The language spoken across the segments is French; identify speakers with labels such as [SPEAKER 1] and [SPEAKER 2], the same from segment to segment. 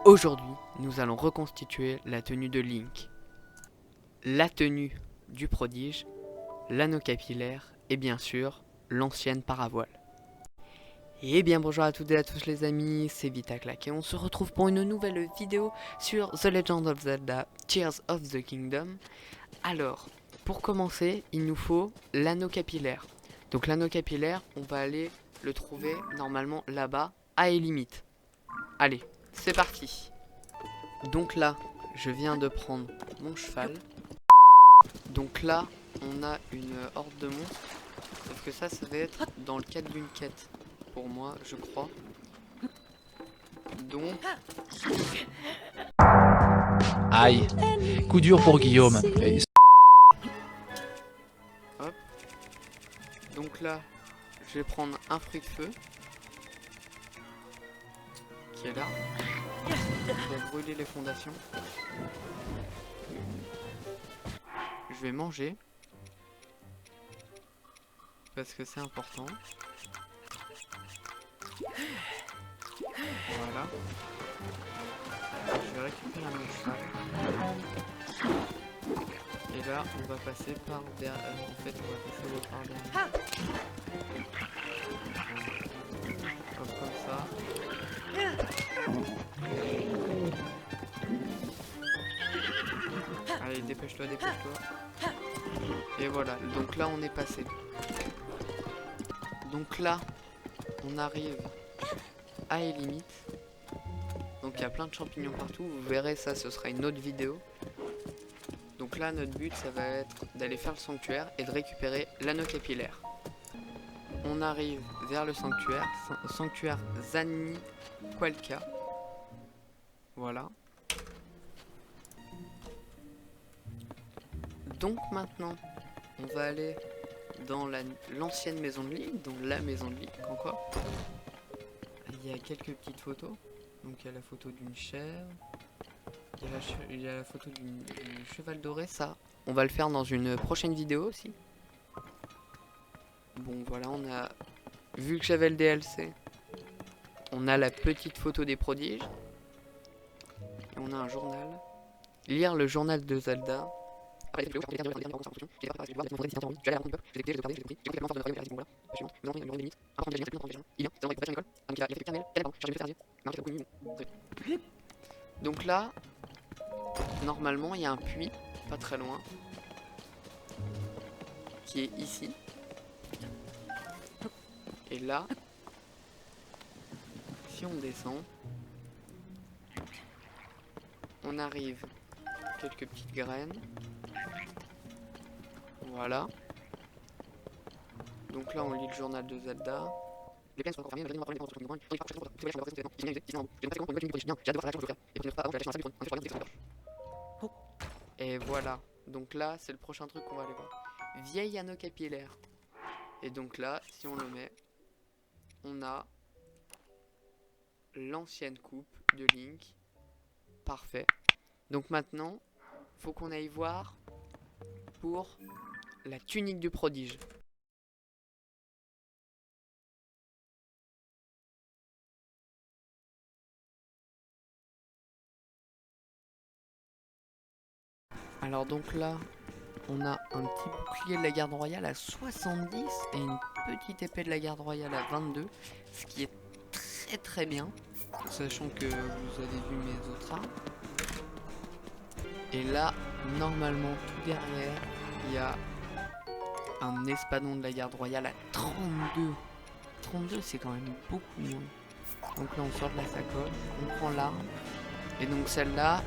[SPEAKER 1] Aujourd'hui, nous allons reconstituer la tenue de Link, la tenue du prodige, l'anneau capillaire et bien sûr, l'ancienne paravoile. Et bien bonjour à toutes et à tous les amis, c'est Vitaclac et on se retrouve pour une nouvelle vidéo sur The Legend of Zelda Tears of the Kingdom. Alors, pour commencer, il nous faut l'anneau capillaire. Donc l'anneau capillaire, on va aller le trouver normalement là-bas, à Elimite. Allez, c'est parti. Donc là, je viens de prendre mon cheval. Donc là, on a une horde de monstres. Sauf que ça va être dans le cadre d'une quête. Pour moi, je crois. Donc...
[SPEAKER 2] Aïe, coup dur pour Guillaume.
[SPEAKER 1] Hop. Donc là, je vais prendre un fruit de feu. Qui est là. Je vais brûler les fondations. Je vais manger. Parce que c'est important. Voilà. Je vais récupérer mon cheval. Et là, on va passer par derrière. En fait, on va passer par derrière. Comme ça. Allez, dépêche-toi, dépêche-toi. Et voilà, donc là, on est passé. Donc là, on arrive à Elimite. Donc il y a plein de champignons partout. Vous verrez ça, ce sera une autre vidéo. Donc là, notre but, ça va être d'aller faire le sanctuaire et de récupérer l'anneau capillaire. On arrive vers le sanctuaire, sanctuaire Zaniqualca. Voilà. Donc maintenant, on va aller dans l'ancienne maison de Link, donc la maison de Link encore. Il y a quelques petites photos. Donc il y a la photo d'une chèvre. Il y a la photo du cheval doré. Ça, on va le faire dans une prochaine vidéo aussi. Bon voilà, on a vu que j'avais le DLC. On a la petite photo des prodiges. Et on a un journal. Lire le journal de Zelda. Donc là, normalement, il y a un puits, pas très loin, qui est ici. Et là, si on descend, on arrive quelques petites graines. Voilà. Donc là, on lit le journal de Zelda. Les plaines sont encore fermées, et voilà. Donc là, c'est le prochain truc qu'on va aller voir. Vieil anneau capillaire. Et donc là, si on le met, on a l'ancienne coupe de Link. Parfait. Donc maintenant, faut qu'on aille voir pour la tunique du prodige. Alors donc là, on a un petit bouclier de la garde royale à 70 et une petite épée de la garde royale à 22. Ce qui est très très bien, sachant que vous avez vu mes autres armes. Et là, normalement, tout derrière, il y a un espadon de la garde royale à 32. 32, c'est quand même beaucoup moins. Donc là, on sort de la sacoche, on prend l'arme. Et donc celle-là,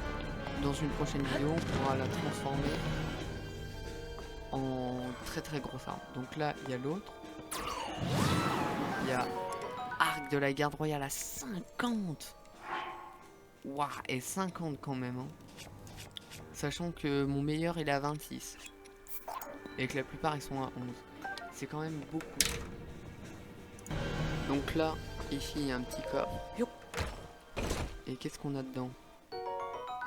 [SPEAKER 1] dans une prochaine vidéo, on pourra la transformer en très très grosse arme. Donc là, il y a l'autre. Il y a arc de la garde royale à 50. Waouh, et 50 quand même. Hein. Sachant que mon meilleur, il est à 26. Et que la plupart, ils sont à 11. C'est quand même beaucoup. Donc là, ici, il y a un petit coffre. Et qu'est-ce qu'on a dedans?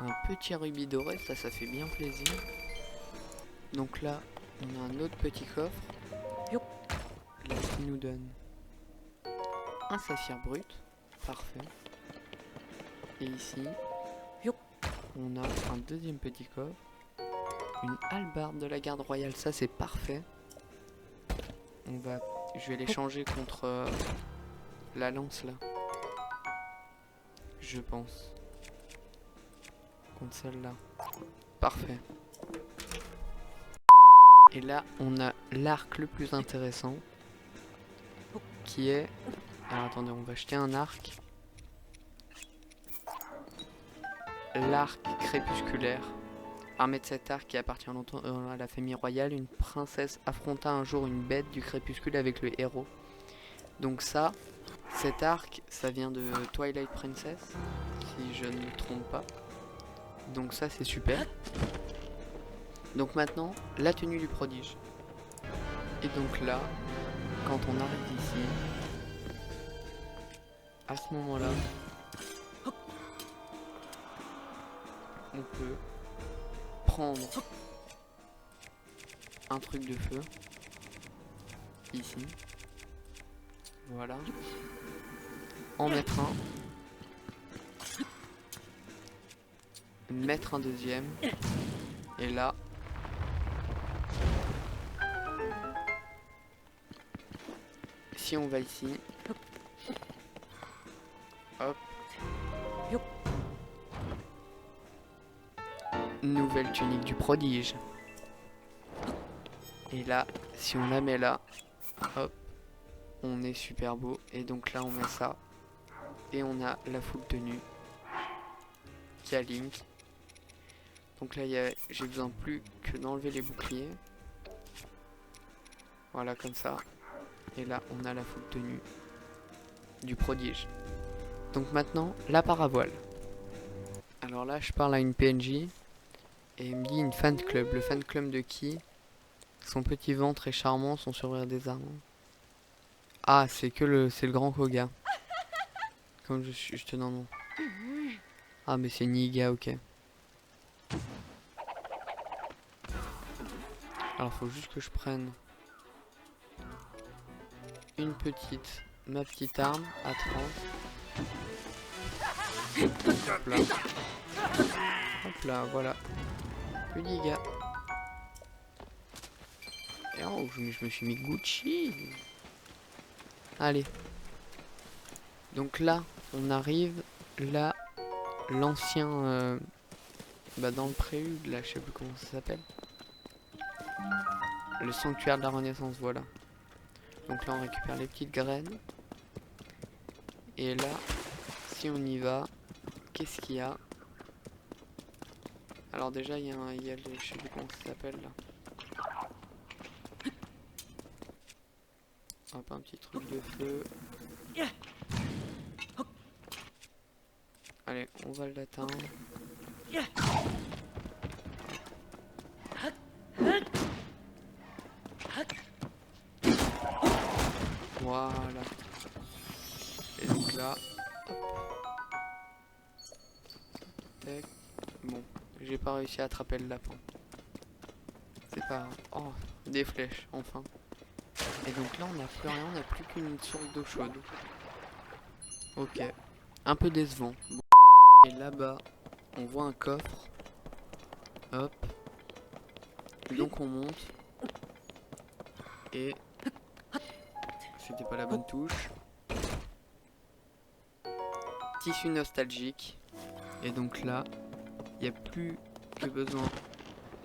[SPEAKER 1] Un petit rubis doré, ça fait bien plaisir. Donc là, on a un autre petit coffre. Là, qui nous donne un saphir brut. Parfait. Et ici, on a un deuxième petit coffre. Une hallebarde de la garde royale, ça c'est parfait. Je vais l'échanger contre la lance là. Je pense. Contre celle-là. Parfait. Et là, on a l'arc le plus intéressant. Qui est... Alors attendez, on va acheter un arc. L'arc crépusculaire. Armée de cet arc qui appartient longtemps à la famille royale, une princesse affronta un jour une bête du crépuscule avec le héros. Donc ça, cet arc, ça vient de Twilight Princess, si je ne me trompe pas. Donc ça, c'est super. Donc maintenant, la tenue du prodige. Et donc là, quand on arrive ici, à ce moment-là, on peut prendre un truc de feu, ici, voilà, en mettre un, mettre un deuxième, et là, si on va ici, hop, nouvelle tunique du prodige. Et là, si on la met là, hop, on est super beau. Et donc là, on met ça. Et on a la full tenue qui a Link. Donc là, j'ai besoin plus que d'enlever les boucliers. Voilà, comme ça. Et là, on a la full tenue du prodige. Donc maintenant, la paravoile. Alors là, je parle à une PNJ. Et il me dit une fan club. Le fan club de qui? Son petit ventre est charmant, son sourire désarmant. Ah, c'est le grand Koga. Comme je te donne nom. Ah, mais c'est Niga, ok. Alors, faut juste que je prenne ma petite arme à 30. Hop là. Hop là, voilà. Le Niga. Et oh, je me suis mis Gucci. Allez. Donc là, on arrive là, l'ancien dans le prélude, là, je sais plus comment ça s'appelle. Le sanctuaire de la Renaissance, voilà. Donc là, on récupère les petites graines. Et là, si on y va, qu'est-ce qu'il y a? Alors déjà, il y a le, je sais plus comment ça s'appelle là. Hop, un petit truc de feu. Allez, on va l'atteindre. Voilà. Et donc là, hop. Tac. Bon, j'ai pas réussi à attraper le lapin. C'est pas grave. Oh, des flèches, enfin. Et donc là, on n'a plus rien, on n'a plus qu'une source d'eau chaude. Ok. Un peu décevant. Bon. Et là-bas, on voit un coffre. Hop. Donc on monte. Et... C'était pas la bonne touche. Tissu nostalgique. Et donc là, il n'y a plus que besoin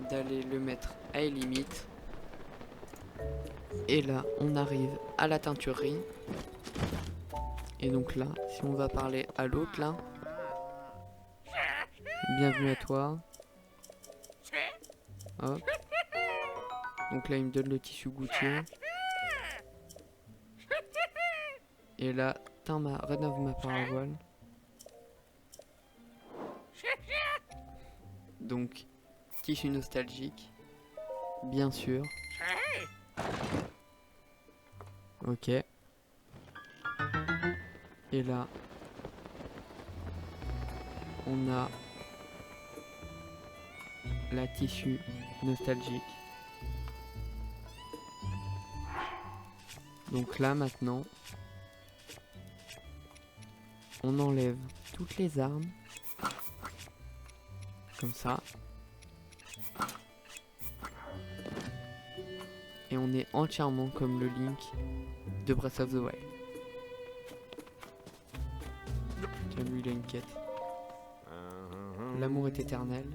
[SPEAKER 1] d'aller le mettre à limite. Et là, on arrive à la teinturerie. Et donc là, si on va parler à l'autre là. Bienvenue à toi. Hop. Donc là, il me donne le tissu gouttier. Et là, rénove ma paravoile. Donc, tissu nostalgique. Bien sûr. Ok. Et là, on a la tissu nostalgique. Donc là maintenant, on enlève toutes les armes Comme ça. Et on est entièrement comme le Link de Breath of the Wild. Tiens, lui, il a une quête. L'amour est éternel.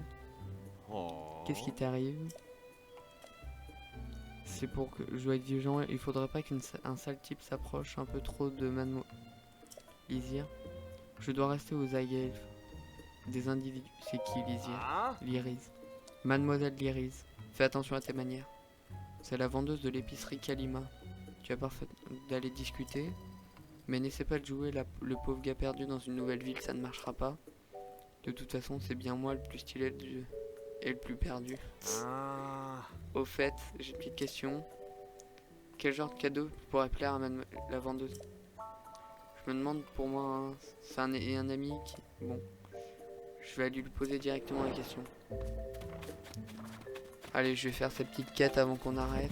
[SPEAKER 1] Qu'est-ce qui t'arrive? C'est pour que je dois être vigilant. Il faudrait pas qu'un sale type s'approche un peu trop de Mademoiselle Lizir. Je dois rester aux aguets des individus. C'est qui Lizir? Lyris. Mademoiselle Lyris. Fais attention à tes manières. C'est la vendeuse de l'épicerie Kalima. Tu as parfait d'aller discuter. Mais n'essaie pas de jouer le pauvre gars perdu dans une nouvelle ville, ça ne marchera pas. De toute façon, c'est bien moi le plus stylé et le plus perdu. Au fait, j'ai une petite question. Quel genre de cadeau pourrait plaire à la vendeuse? Je me demande pour moi, hein, c'est un ami qui... Bon, je vais aller lui poser directement la question. Allez, je vais faire cette petite quête avant qu'on arrête.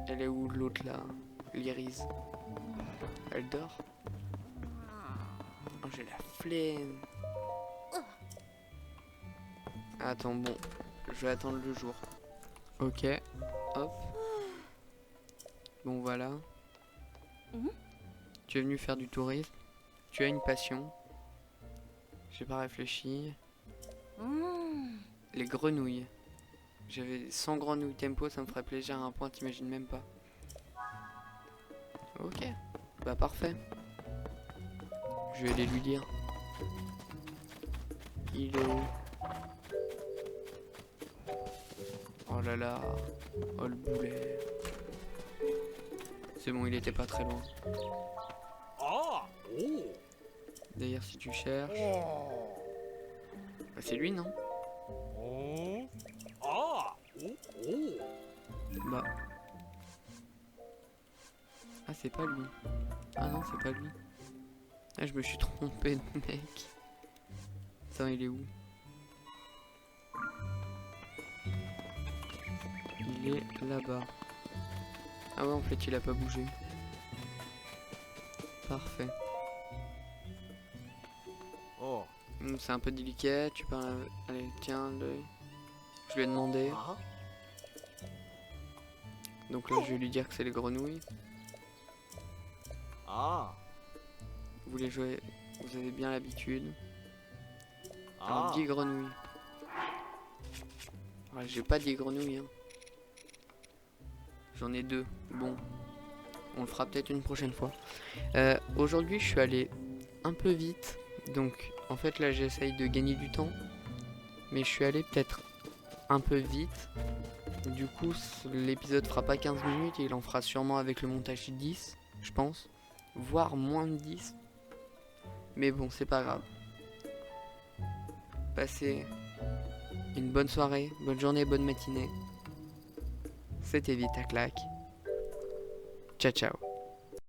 [SPEAKER 1] Elle est où l'autre là? Lyris. Elle dort? Oh, j'ai la flemme. Attends, bon. Je vais attendre le jour. Ok. Hop. Bon, voilà. Tu es venu faire du tourisme. Tu as une passion. J'ai pas réfléchi. Les grenouilles. J'avais 100 grenouilles tempo, ça me ferait plaisir à un point, t'imagines même pas. Ok. Bah parfait. Je vais aller lui dire. Il est où? Oh là là. Oh le boulet. C'est bon, il était pas très loin. D'ailleurs, si tu cherches... Bah, c'est lui, non? Bah... Ah, c'est pas lui. Ah non, c'est pas lui. Ah, je me suis trompé de mec. Attends, il est où? Il est là-bas. Ah ouais, en fait, il a pas bougé. Parfait. C'est un peu délicat, tu peux... Allez, tiens, je lui ai demandé. Donc là, je vais lui dire que c'est les grenouilles. Vous voulez jouer... Vous avez bien l'habitude. Alors, 10 grenouilles. Ouais, j'ai pas 10 grenouilles, hein. J'en ai 2. Bon. On le fera peut-être une prochaine fois. Aujourd'hui, je suis allé un peu vite. Donc, en fait, là, j'essaye de gagner du temps. Mais je suis allé peut-être un peu vite. Du coup, l'épisode fera pas 15 minutes. Il en fera sûrement avec le montage 10, je pense. Voire moins de 10. Mais bon, c'est pas grave. Passez une bonne soirée, bonne journée, bonne matinée. C'était Vite à Claque. Ciao, ciao.